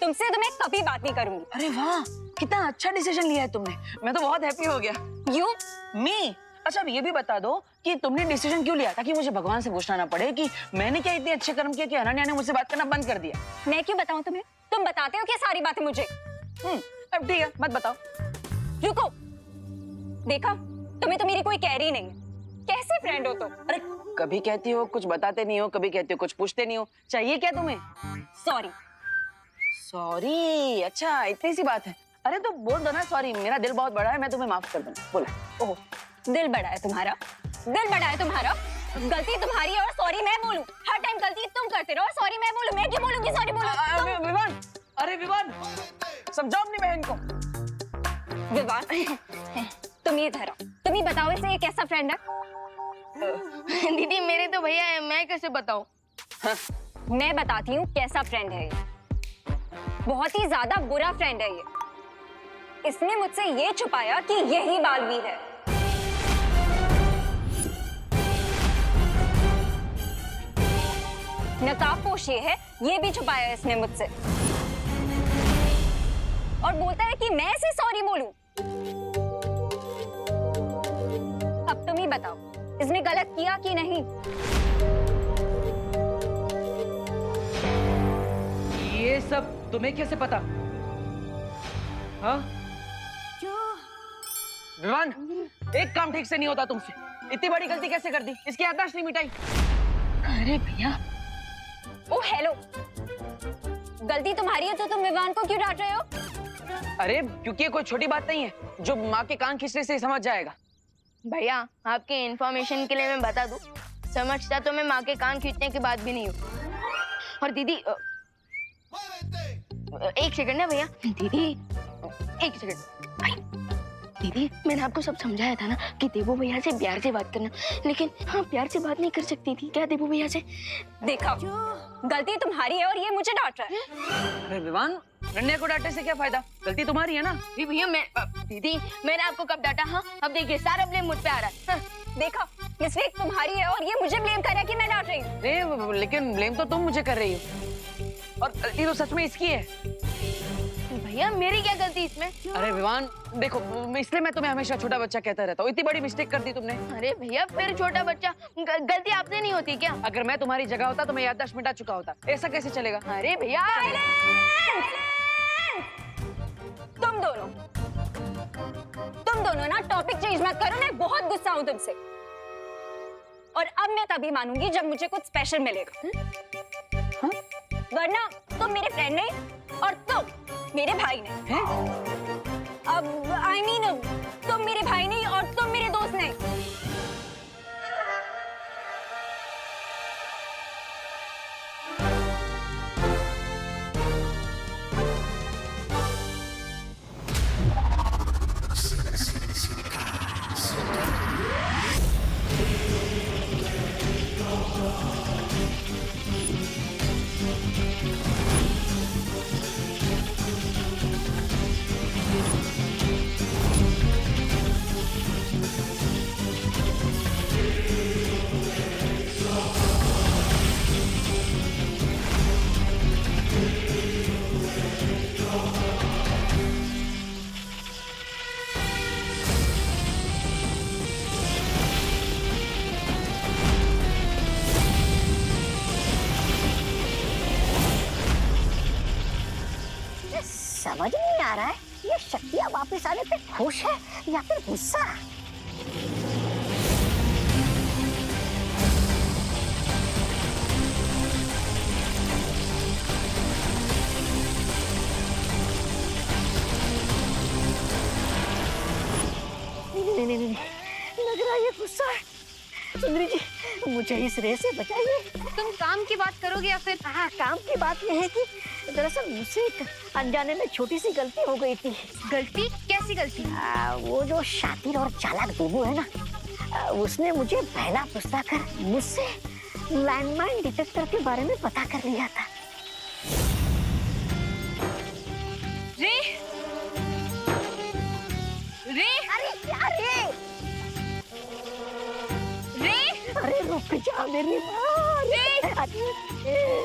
तुमसे तो मैं कभी बात नहीं करूंगी। अरे वाह, कितना अच्छा डिसीजन लिया है तुमने। मैं तो बहुत हैप्पी हो गया। यू मी, अच्छा अब ये भी बता दो कि तुमने डिसीजन क्यों लिया, ताकि मुझे भगवान से पूछना ना पड़े कि मैंने क्या इतने अच्छे कर्म किए कि अनन्या ने मुझसे बात करना बंद कर दिया। मैं क्यों बताऊं तुम्हें? तुम बताते हो क्या सारी बातें मुझे? अब ठीक है, मत बताओ। रुको, देखा, तुम्हें तो मेरी कोई कैरी नहीं है। कैसे फ्रेंड हो तुम? अरे कभी कहती हो कुछ बताते नहीं हो, कभी कहती हो कुछ पूछते नहीं हो, चाहिए क्या तुम्हें? सॉरी। सॉरी, अच्छा इतनी सी बात है। अरे तो बोल दो ना सॉरी, मेरा दिल बहुत बड़ा है, मैं तुम्हें माफ कर दूंगा। बोला। ओह, दिल बड़ा है तुम्हारा? दिल बड़ा है तुम्हारा? गलती तुम्हारी है और सॉरी मैं बोलूं? हर टाइम गलती तुम करते रहो और सॉरी मैं बोलूं? मैं क्यों बोलूंगी सॉरी बोलूं? विवान, अरे विवान, समझाओ अपनी बहन को। विवान, तुम ये ठहराओ, तुम ही बताओ इसे ये कैसा फ्रेंड है? दीदी मेरे तो भैया है, मैं कैसे बताऊं? हाँ। मैं बताती हूँ कैसा फ्रेंड है ये। बहुत ही ज्यादा बुरा फ्रेंड है ये। इसने मुझसे ये छुपाया कि यही बालवीर है। नकाबपोश ये है, ये भी छुपाया इसने मुझसे। और बोलता है कि मैं इसे सॉरी बोलूं। अब तुम ही बताओ, इसने गलत किया कि नहीं? ये सब तुम्हें कैसे पता? हाँ? विवान, एक काम ठीक से नहीं होता तुमसे। इतनी बड़ी गलती कैसे कर दी? इसकी याददाश्त नहीं मिटाई। अरे भैया, ओ हेलो, गलती तुम्हारी है तो तुम विवान को क्यों डांट रहे हो? अरे क्योंकि ये कोई छोटी बात नहीं है जो माँ के कान खींचने से ही समझ जाएगा। भैया आपके इन्फॉर्मेशन के लिए मैं बता दूं, समझता तो मैं माँ के कान खींचने की बात भी नहीं हूँ। और दीदी एक सेकंड ना भैया, दीदी एक सेकंड। दीदी मैंने आपको सब समझाया था ना कि देवू भैया से प्यार से बात करना, लेकिन हाँ प्यार से बात नहीं कर सकती थी क्या देवू भैया से? देखा, गलती तुम्हारी है और ये मुझे डांट रहा है। अरे विवान, रन्या को डांटने से क्या फायदा? गलती तुम्हारी है ना। भैया मैं दीदी मैंने आपको कब डांटा? हाँ अब देखिए सारा ब्लेम मुझ पे आ रहा है। हाँ। देखा, मिस्टेक तुम्हारी है और ये मुझे ब्लेम कर रहा है कि मैं डांट रही हूँ। अरे लेकिन ब्लेम तो तुम मुझे कर रही हो और गलती तो सच में इसकी है। भैया मेरी क्या गलती इसमें? अरे विवान देखो, इसलिए मैं तुम्हें हमेशा छोटा बच्चा कहता रहता हूँ। इतनी बड़ी मिस्टेक कर दी तुमने। अरे भैया फिर छोटा बच्चा, गलती आपसे नहीं होती क्या? अगर मैं तुम्हारी जगह होता तो मैं याददाश्त मिटा चुका होता। ऐसा कैसे चलेगा? अरे भैया तुम दोनों ना टॉपिक चेंज मत करो, मैं बहुत गुस्सा हूँ तुमसे। और अब मैं तभी मानूंगी जब मुझे कुछ स्पेशल मिलेगा। हाँ? वरना तुम मेरे फ्रेंड नहीं और तुम मेरे भाई नहीं। हैं? अब आई मीन तुम मेरे भाई नहीं और तुम मेरे दोस्त नहीं। समझ नहीं आ रहा है, ये शक्तियाँ वापस आने पे खुश है या फिर गुस्सा? नहीं, लग रहा है ये गुस्सा है। सुंदरी जी, मुझे इस रेस से बचाइए। तुम काम की बात करोगे या फिर? हाँ, काम की बात यह है कि दरअसल मुझसे एक अनजाने में छोटी सी गलती हो गई थी। गलती? कैसी गलती? वो जो शातिर और चालाक देवू है ना, उसने मुझे पहला पुस्तक कर मुझसे लैंडमाइन डिटेक्टर के बारे में पता कर लिया था। रे रे अरे क्या रे? रे अरे रुक जा मेरी माँ। रे अरे रे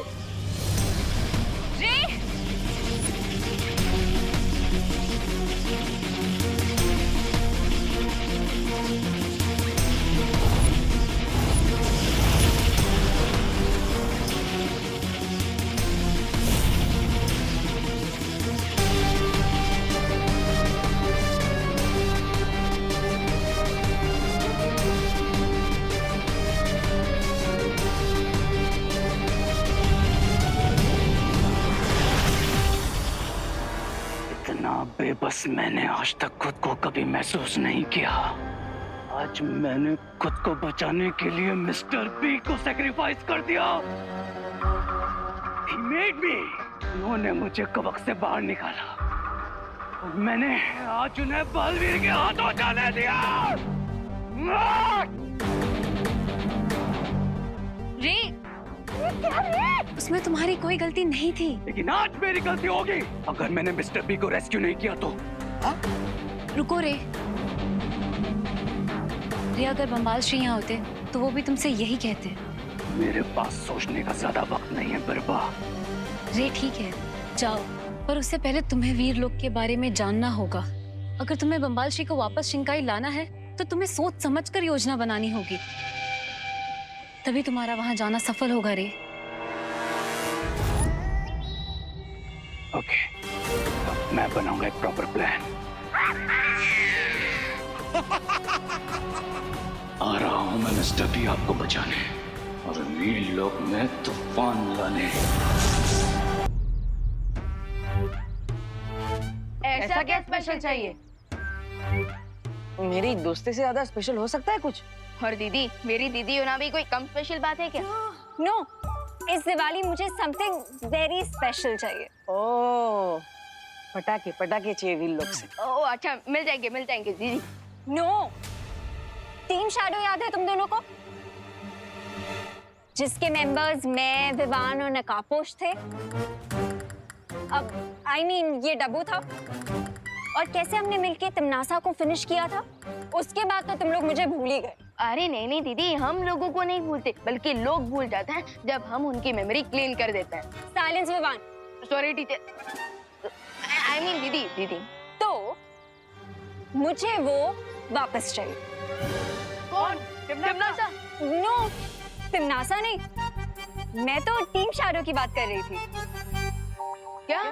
बेबस मैंने आज तक खुद को कभी महसूस नहीं किया। आज मैंने खुद को बचाने के लिए मिस्टर बी को सैक्रिफाइस कर दिया। He made me। उन्होंने मुझे कवक से बाहर निकाला और मैंने आज उन्हें बलवीर के हाथों जाने दिया। रे, उसमें तुम्हारी कोई गलती नहीं थी। लेकिन आज मेरी गलती होगी अगर मैंने मिस्टर बी को रेस्क्यू नहीं किया तो। रुको रे, अगर बम्बाल श्री यहाँ होते तो वो भी तुमसे यही कहते। मेरे पास सोचने का ज्यादा वक्त नहीं है बिरबा। रे ठीक है, जाओ, पर उससे पहले तुम्हें वीर लोक के बारे में जानना होगा। अगर तुम्हें बम्बाल श्री को वापस शिंकाई लाना है तो तुम्हें सोच समझकर योजना बनानी होगी, तभी तुम्हारा वहां जाना सफल होगा रे। ओके, अब मैं बनाऊंगा एक प्रॉपर प्लान। आ रहा हूं मैं मिस्टर बी आपको बचाने और वीर लोक में तूफान लाने। ऐसा क्या स्पेशल चाहिए? मेरी दोस्ती से ज्यादा स्पेशल हो सकता है कुछ? और दीदी, मेरी दीदी होना भी कोई कम स्पेशल बात है क्या? नो, इस दिवाली मुझे समथिंग वेरी स्पेशल चाहिए। ओ, पटाखे पटाखे चाहिए वीर लोक से। ओ अच्छा, मिल जाएंगे दीदी। नो, टीम शैडो याद है तुम दोनों को, जिसके मेंबर्स मैं, विवान और नकापोश थे। अब I mean, ये डब्बू था और कैसे हमने मिलके तिमनासा को फिनिश किया था, उसके बाद तो तुम लोग मुझे भूल ही गए। अरे नहीं दीदी, हम लोगों को नहीं भूलते, बल्कि लोग भूल जाते हैं जब हम उनकी मेमोरी क्लीन कर देते हैं। Silence Vivaan. Sorry teacher, I mean didi. तो मुझे वो वापस चाहिए। कौन? तिमनासा? नो, तिमनासा नहीं, मैं तो टीम शैडो की बात कर रही थी। क्या?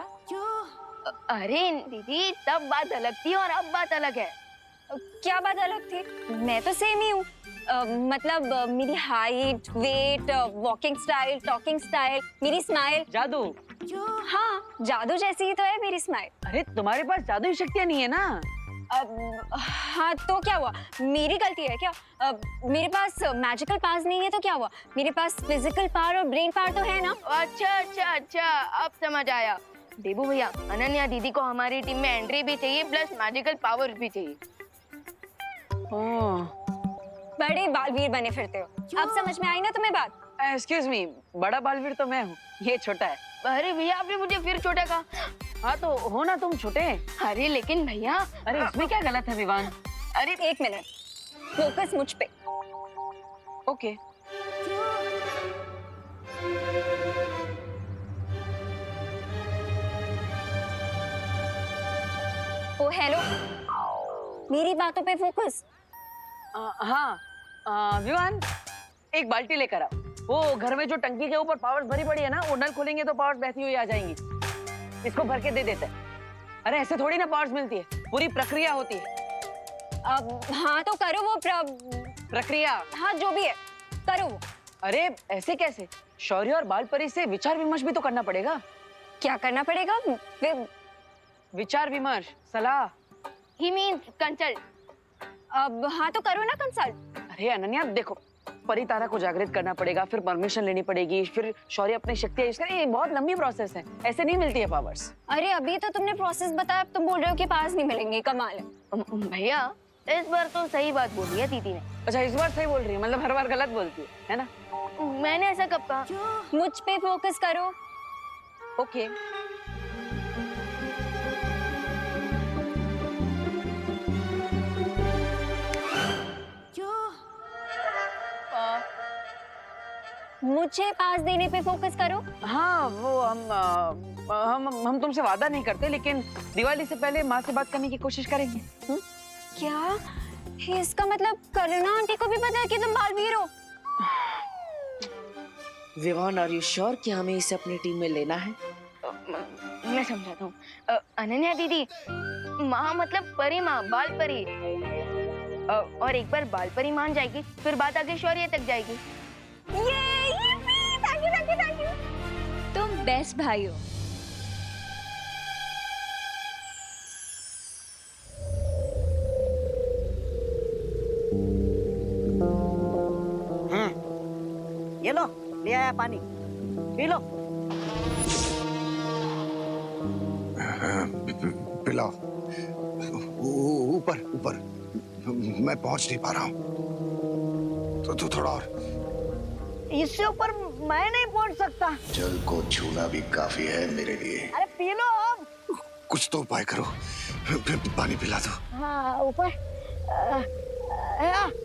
अरे दीदी, तब बात अलग थी और अब बात अलग है। क्या बात अलग थी? मैं तो सेम ही हूँ। मतलब मेरी height, weight, walking style, talking style, मेरी स्माइल। जादू? हाँ, जादू जैसी ही तो है मेरी स्माइल। अरे तुम्हारे पास जादुई शक्तियां नहीं है ना? हाँ तो क्या हुआ, मेरी गलती है क्या? मेरे पास मैजिकल पावर्स नहीं है तो क्या हुआ, मेरे पास फिजिकल पावर और ब्रेन पावर तो है ना। अच्छा, अब समझ आया। देबू भैया, अनन्या दीदी को हमारी टीम में एंट्री भी चाहिए, प्लस मैजिकल पावर्स भी चाहिए। बड़े बालवीर बने फिरते हो। अब समझ में आई ना तुम्हें बात? एक्सक्यूज मी, बड़ा बालवीर तो मैं हूँ, ये छोटा है। अरे भैया, आपने मुझे फिर छोटा कहा। हाँ तो हो ना तुम छोटे। अरे लेकिन भैया। अरे इसमें क्या गलत है विवान? अरे एक मिनट, फोकस मुझ पे। ओके। ओ हेलो, मेरी बातों पे फोकस। हाँ विवान, एक बाल्टी लेकर आओ। वो घर में जो टंकी के ऊपर पावर्स भरी पड़ी है ना, वो नल खोलेंगे तो पावर्स बहती हुई आ जाएंगी। इसको भर के दे देते हैं। अरे ऐसे थोड़ी ना पावर्स मिलती है, पूरी प्रक्रिया होती है। अब हाँ तो करो वो प्रक्रिया। हाँ जो भी है करो वो। अरे ऐसे कैसे? शौर्य और बाल परी से विचार विमर्श भी तो करना पड़ेगा। क्या करना पड़ेगा? विचार विमर्श, सलाह। ही मीन्स कंसल्ट। अब हाँ तो करो ना कंसल्ट। अरे अनन्या देखो, परी तारा को जागृत करना पड़ेगा, फिर परमिशन लेनी पड़ेगी, फिर शौर्य अपनी शक्तियां यूज करे। ये बहुत लंबी प्रोसेस है, ऐसे नहीं मिलती है पावर्स। अरे अभी तो तुमने प्रोसेस बताया, अब तुम बोल रहे हो कि पास नहीं मिलेंगे। कमाल है। भैया, इस बार तो सही बात बोली है दीदी ने। अच्छा इस बार सही बोल रही है, मतलब हर बार गलत बोलती है ना? मैंने ऐसा कब कहा? मुझ पे फोकस करो। ओके। मुझे पास देने पे फोकस करो। हाँ वो हम तुमसे वादा नहीं करते, लेकिन दिवाली से पहले माँ से बात करने की कोशिश करेंगे। क्या इसका मतलब करुणा आंटी को भी पता है कि तुम बालवीर हो? विवान, आर यू श्योर कि हमें इसे अपनी टीम में लेना है? मैं समझाता हूँ। अनन्या दीदी, माँ मतलब परी माँ, बाल परी। और एक बार बाल परी मान जाएगी, फिर बात आगे शौर्य तक जाएगी। Thank you. तुम बेस्ट भाई हो। ये लो, ले आया पानी, पी लो। पिलाओ। ऊपर ऊपर, मैं पहुंच नहीं पा रहा हूँ। तो थोड़ा और। इससे ऊपर मैं नहीं पहुंच सकता। जल को छूना भी काफी है मेरे लिए। अरे पी लो अब। कुछ तो उपाय करो, पानी पिला दो। हाँ ऊपर।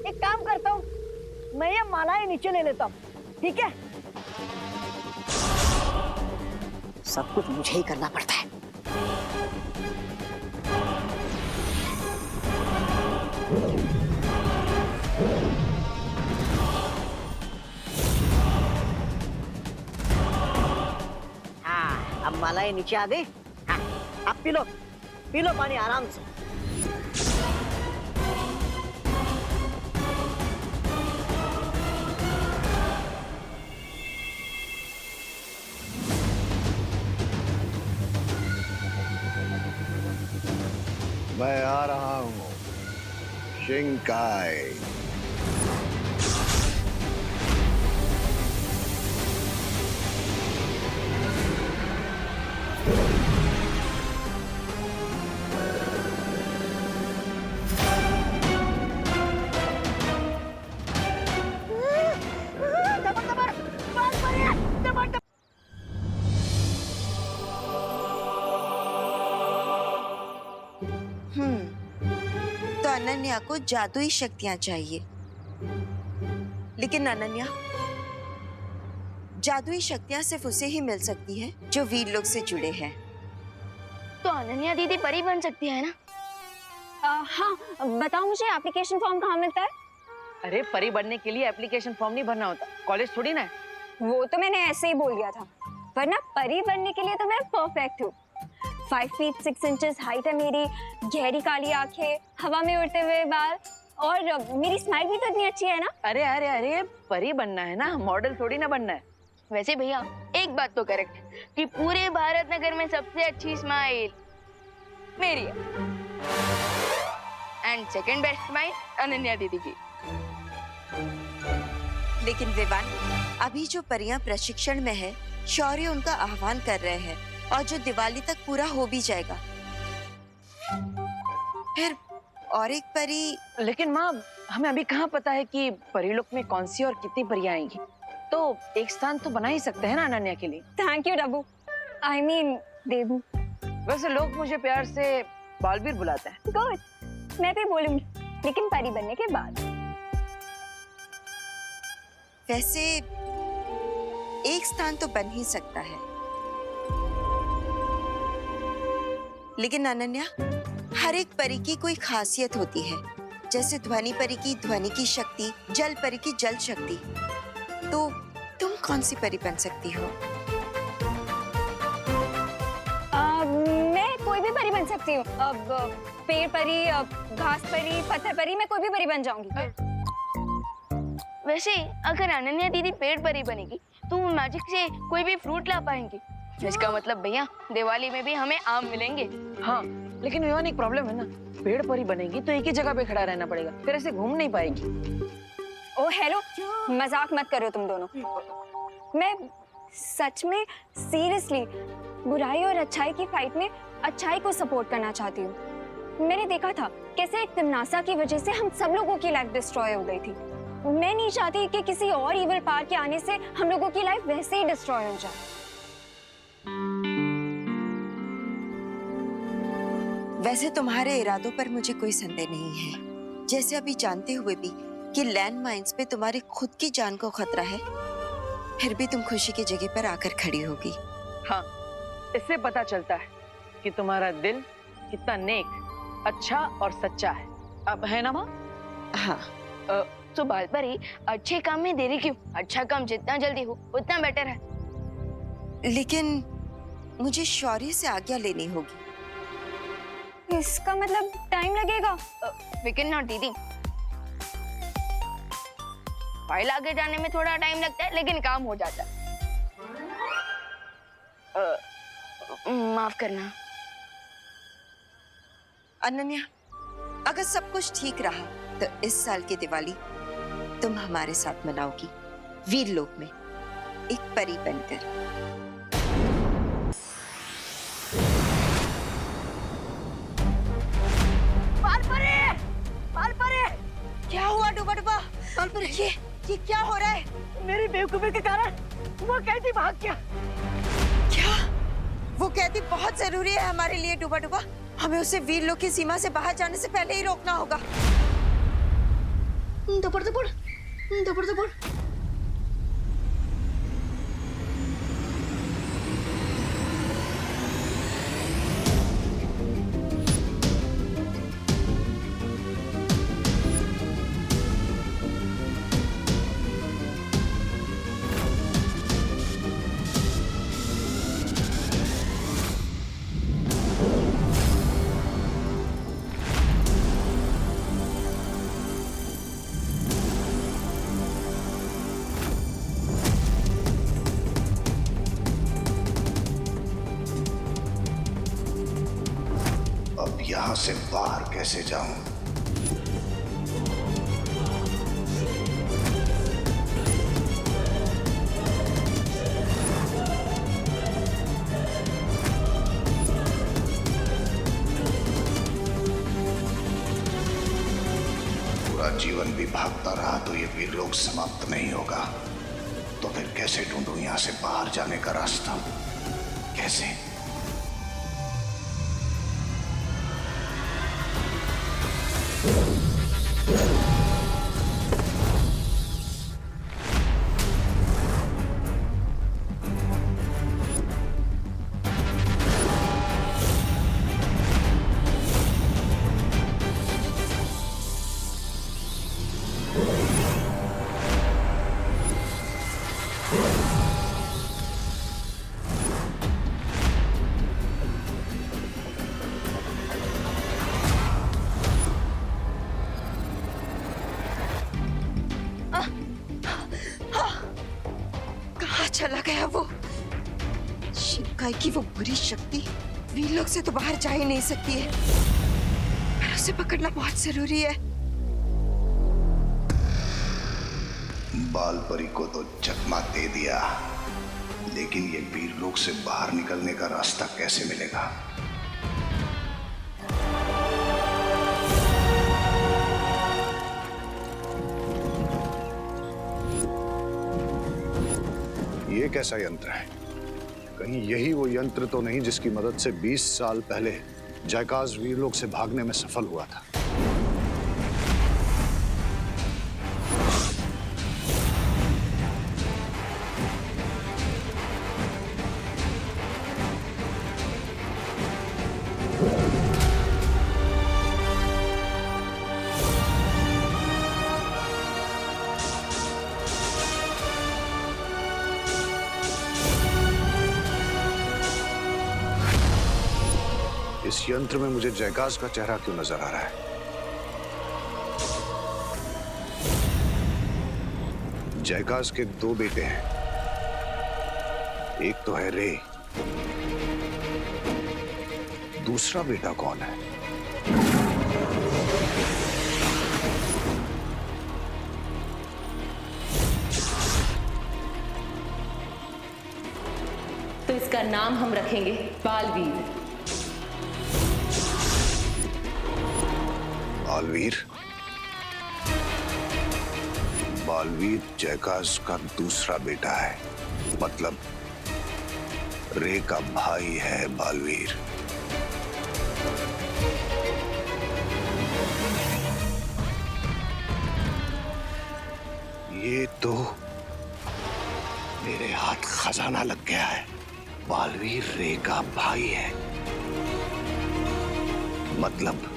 एक काम करता हूँ, मैं ये मालाएं नीचे ले लेता हूँ, ठीक है? सब कुछ मुझे ही करना पड़ता है। हाँ, अब मालाएं नीचे आ गई। हाँ, अब पी लो पानी आराम से। मैं आ रहा हूँ, शिंकाई। तो अनन्या को जादुई शक्तियां चाहिए, लेकिन अनन्या, जादुई शक्तियां सिर्फ उसे ही मिल सकती हैं जो वीर लोग से जुड़े हैं। तो अनन्या दीदी परी बन सकती है ना? हाँ, बताओ मुझे एप्लीकेशन फॉर्म कहाँ मिलता है? अरे परी बनने के लिए एप्लीकेशन फॉर्म नहीं भरना होता, कॉलेज थोड़ी ना है। वो तो मैंने ऐसे ही बोल दिया था, वरना परी बनने के लिए तो मैं परफेक्ट हूँ। 5 फीट 6 इंचेस हाइट है मेरी, गहरी काली आंखें, हवा में उड़ते हुए बाल, और मेरी स्माइल भी तो इतनी अच्छी है ना। अरे अरे अरे, परी बनना है ना, मॉडल थोड़ी ना बनना है। वैसे भैया एक बात तो करेक्ट है कि पूरे भारत नगर में सबसे अच्छी स्माइल मेरी है, and second best smile Ananya दीदी की। लेकिन विवान, अभी जो परियां प्रशिक्षण में है, शौर्य उनका आह्वान कर रहे हैं, और जो दिवाली तक पूरा हो भी जाएगा। फिर और एक परी। लेकिन माँ, हमें अभी कहाँ पता है कि परीलोक में कौन सी और कितनी परियां आएंगी। तो एक स्थान तो बना ही सकते हैं ना अनन्या के लिए। Thank you Dabbu, I mean Debu. वैसे लोग मुझे प्यार से बालवीर बुलाते हैं। गुड, मैं भी बोलूंगी, लेकिन परी बनने के बाद। वैसे एक स्थान तो बन ही सकता है, लेकिन अनन्या, हर एक परी की कोई खासियत होती है। जैसे ध्वनि परी की ध्वनि की शक्ति, जल परी की जल शक्ति। तो तुम कौन सी परी बन सकती हो? मैं कोई भी परी बन सकती हूँ। अब पेड़ परी, घास परी, पत्थर परी, मैं कोई भी परी बन जाऊंगी। वैसे अगर अनन्या दीदी पेड़ परी बनेगी तो वो मैजिक से कोई भी फ्रूट ला पाएंगी। इसका मतलब भैया दिवाली में भी हमें आम मिलेंगे। हाँ, लेकिन विवान एक प्रॉब्लम है ना, पेड़ परी बनेगी तो एक ही जगह पे खड़ा रहना पड़ेगा, फिर ऐसे घूम नहीं पाएगी। ओ हेलो, मजाक मत करो तुम दोनों। मैं सच में सीरियसली बुराई और अच्छाई की फाइट में अच्छाई को सपोर्ट करना चाहती हूँ। मैंने देखा था कैसे एक तिमनासा की वजह से हम सब लोगों की लाइफ डिस्ट्रॉय हो गई थी। मैं नहीं चाहती कि किसी और इविल पावर के आने से हम लोगों की लाइफ वैसे ही डिस्ट्रॉय हो जाए। वैसे तुम्हारे इरादों पर मुझे कोई संदेह नहीं है, जैसे अभी जानते हुए भी कि लैंड माइंस पे तुम्हारी खुद की जान को खतरा है, फिर भी तुम खुशी की जगह पर आकर खड़ी होगी। हाँ, इससे पता चलता है कि तुम्हारा दिल कितना नेक, अच्छा और सच्चा है। अब है ना माँ? हाँ। तो बाल परी, अच्छे काम में देरी क्यों? अच्छा काम जितना जल्दी हो उतना बेटर है। लेकिन मुझे शौर्य से आज्ञा लेनी होगी। इसका मतलब टाइम लगेगा? फिकर नॉट दीदी, फाइल आगे जाने में थोड़ा टाइम लगता है लेकिन काम हो जाता है। माफ करना अनन्या, अगर सब कुछ ठीक रहा तो इस साल की दिवाली तुम हमारे साथ मनाओगी, वीरलोक में एक परी बनकर। क्या हुआ डूबा डूबा? ये क्या हो रहा है? मेरी बेवकूफी के कारण वो कैदी भाग गया। क्या? वो कैदी बहुत जरूरी है हमारे लिए डूबा डूबा। हमें उसे वीरलोक की सीमा से बाहर जाने से पहले ही रोकना होगा। दबड़ दबड़ दबड़ दबड़। अब यहां से बाहर कैसे जाऊं? पूरा जीवन भी भागता रहा तो ये वीरलोक समाप्त नहीं होगा। तो फिर कैसे ढूंढूं यहां से बाहर जाने का रास्ता? कैसे? कहाँ चला गया वो? शिनकाई की वो बुरी शक्ति वीरलोक से तो बाहर जा ही नहीं सकती है, पर उसे पकड़ना बहुत जरूरी है। बाल परी को तो चकमा दे दिया, लेकिन ये वीरलोक से बाहर निकलने का रास्ता कैसे मिलेगा? ये कैसा यंत्र है? कहीं यही वो यंत्र तो नहीं जिसकी मदद से 20 साल पहले जयकाज वीरलोक से भागने में सफल हुआ था? इस यंत्र में मुझे जयकाज का चेहरा क्यों नजर आ रहा है? जयकाज के 2 बेटे हैं, एक तो है रे, दूसरा बेटा कौन है? तो इसका नाम हम रखेंगे बालवीर। बालवीर? बालवीर जयकाज का दूसरा बेटा है, मतलब रे का भाई है बालवीर। ये तो मेरे हाथ खजाना लग गया है। बालवीर रे का भाई है, मतलब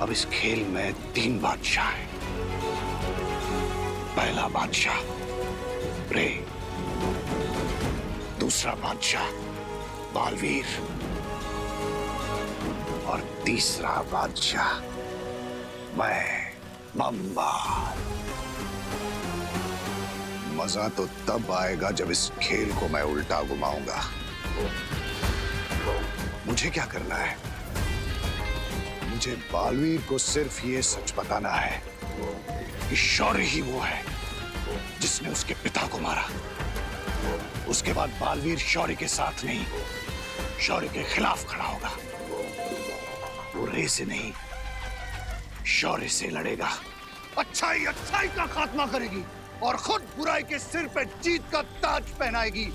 अब इस खेल में 3 बादशाह हैं। पहला बादशाह रे, दूसरा बादशाह बालवीर और तीसरा बादशाह मैं बम्बाल। मजा तो तब आएगा जब इस खेल को मैं उल्टा घुमाऊंगा। मुझे क्या करना है? मुझे बालवीर को सिर्फ ये सच बताना है कि शौर्य ही वो है जिसने उसके पिता को मारा। उसके बाद बालवीर शौर्य के साथ नहीं, शौर्य के खिलाफ खड़ा होगा। वो रे से नहीं, शौर्य से लड़ेगा। अच्छाई अच्छाई का खात्मा करेगी और खुद बुराई के सिर पे जीत का ताज पहनाएगी।